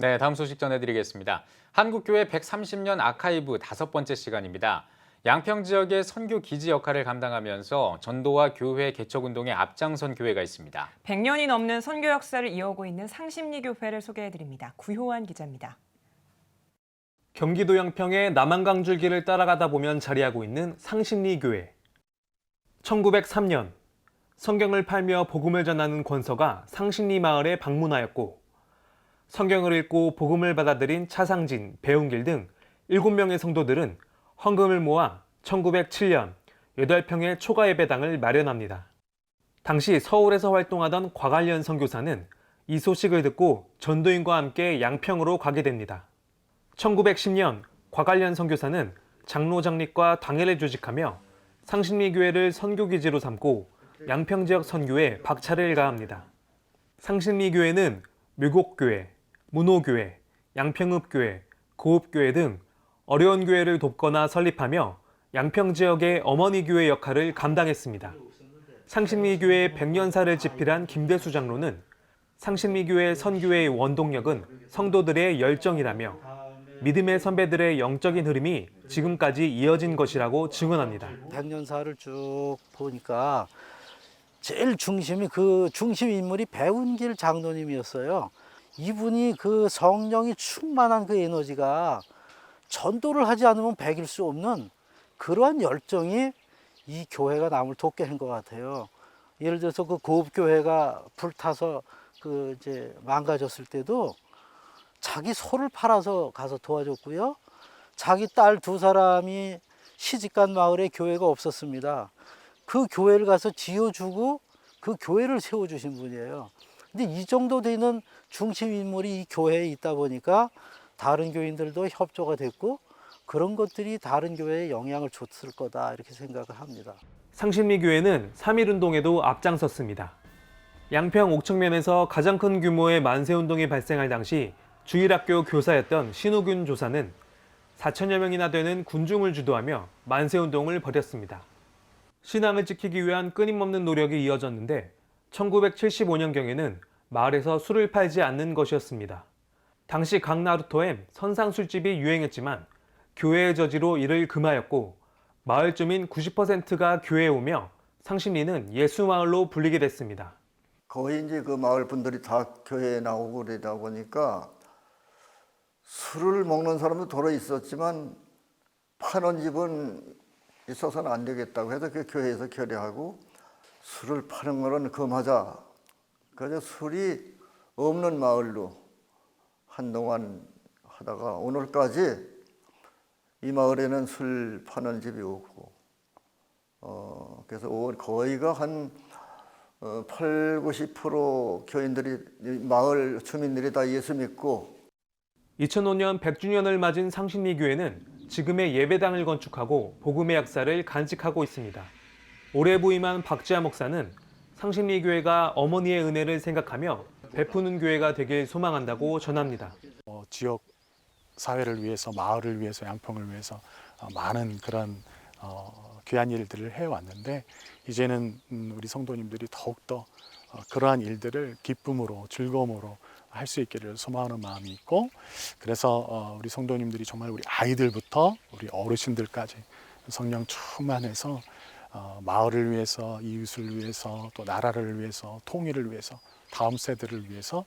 네, 다음 소식 전해드리겠습니다. 한국교회 130년 아카이브 5번째 시간입니다. 양평 지역의 선교 기지 역할을 감당하면서 전도와 교회 개척 운동에 앞장선 교회가 있습니다. 100년이 넘는 선교 역사를 이어오고 있는 상심리교회를 소개해드립니다. 구효환 기자입니다. 경기도 양평의 남한강 줄기를 따라가다 보면 자리하고 있는 상심리교회. 1903년 성경을 팔며 복음을 전하는 권서가 상심리 마을에 방문하였고 성경을 읽고 복음을 받아들인 차상진, 배운길 등 7명의 성도들은 헌금을 모아 1907년 8평의 초가 예배당을 마련합니다. 당시 서울에서 활동하던 곽알련 선교사는 이 소식을 듣고 전도인과 함께 양평으로 가게 됩니다. 1910년 곽알련 선교사는 장로 장립과 당회를 조직하며 상심리교회를 선교기지로 삼고 양평 지역 선교에 박차를 가합니다. 상심리교회는 묘곡교회, 문호교회, 양평읍교회, 고읍교회 등 어려운 교회를 돕거나 설립하며 양평 지역의 어머니 교회 역할을 감당했습니다. 상심리교회의 100년사를 집필한 김대수 장로는 상심리교회 선교의 원동력은 성도들의 열정이라며 믿음의 선배들의 영적인 흐름이 지금까지 이어진 것이라고 증언합니다. 100년사를 쭉 보니까 제일 중심 인물이 배운길 장로님이었어요. 이분이 그 성령이 충만한 그 에너지가 전도를 하지 않으면 배길 수 없는 그러한 열정이 이 교회가 남을 돕게 한 것 같아요. 예를 들어서 그 고읍교회가 불타서 이제 망가졌을 때도 자기 소를 팔아서 가서 도와줬고요. 자기 딸 2사람이 시집간 마을에 교회가 없었습니다. 그 교회를 가서 지어주고 그 교회를 세워주신 분이에요. 근데 이 정도 되는 중심 인물이 이 교회에 있다 보니까 다른 교인들도 협조가 됐고 그런 것들이 다른 교회에 영향을 줬을 거다 이렇게 생각을 합니다. 상심리교회는 3.1운동에도 앞장섰습니다. 양평 옥청면에서 가장 큰 규모의 만세운동이 발생할 당시 주일학교 교사였던 신우균 조사는 4천여 명이나 되는 군중을 주도하며 만세운동을 벌였습니다. 신앙을 지키기 위한 끊임없는 노력이 이어졌는데 1975년경에는 마을에서 술을 팔지 않는 것이었습니다. 당시 강나루터엔 선상술집이 유행했지만 교회의 저지로 이를 금하였고 마을 주민 90%가 교회에 오며 상심리는 예수마을로 불리게 됐습니다. 거의 이제 그 마을 분들이 다 교회에 나오고 그러다 보니까 술을 먹는 사람도 도로 있었지만 파는 집은 있어서는 안 되겠다고 해서 그 교회에서 결의하고 술을 파는 거는 금하자. 그래서 술이 없는 마을로 한동안 하다가 오늘까지 이 마을에는 술 파는 집이 없고 그래서 거의가 한 80~90% 교인들이 마을 주민들이 다 예수 믿고 2005년 100주년을 맞은 상심리교회는 지금의 예배당을 건축하고 복음의 역사를 간직하고 있습니다. 올해 부임한 박지하 목사는 상심리교회가 어머니의 은혜를 생각하며 베푸는 교회가 되길 소망한다고 전합니다. 지역 사회를 위해서, 마을을 위해서, 양평을 위해서 많은 그런 귀한 일들을 해왔는데 이제는 우리 성도님들이 더욱더 그러한 일들을 기쁨으로, 즐거움으로 할 수 있기를 소망하는 마음이 있고 그래서 우리 성도님들이 정말 우리 아이들부터 우리 어르신들까지 성령 충만해서 마을을 위해서, 이웃을 위해서, 또 나라를 위해서, 통일을 위해서, 다음 세대를 위해서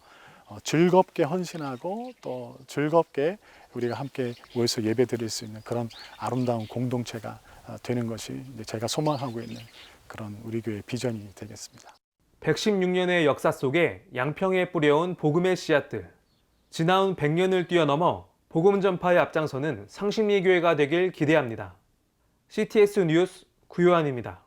즐겁게 헌신하고 또 즐겁게 우리가 함께 모여서 예배드릴 수 있는 그런 아름다운 공동체가 되는 것이 제가 소망하고 있는 그런 우리 교회의 비전이 되겠습니다. 116년의 역사 속에 양평에 뿌려온 복음의 씨앗들. 지나온 100년을 뛰어넘어 복음 전파에 앞장서는 상심리교회가 되길 기대합니다. CTS 뉴스 구효환입니다.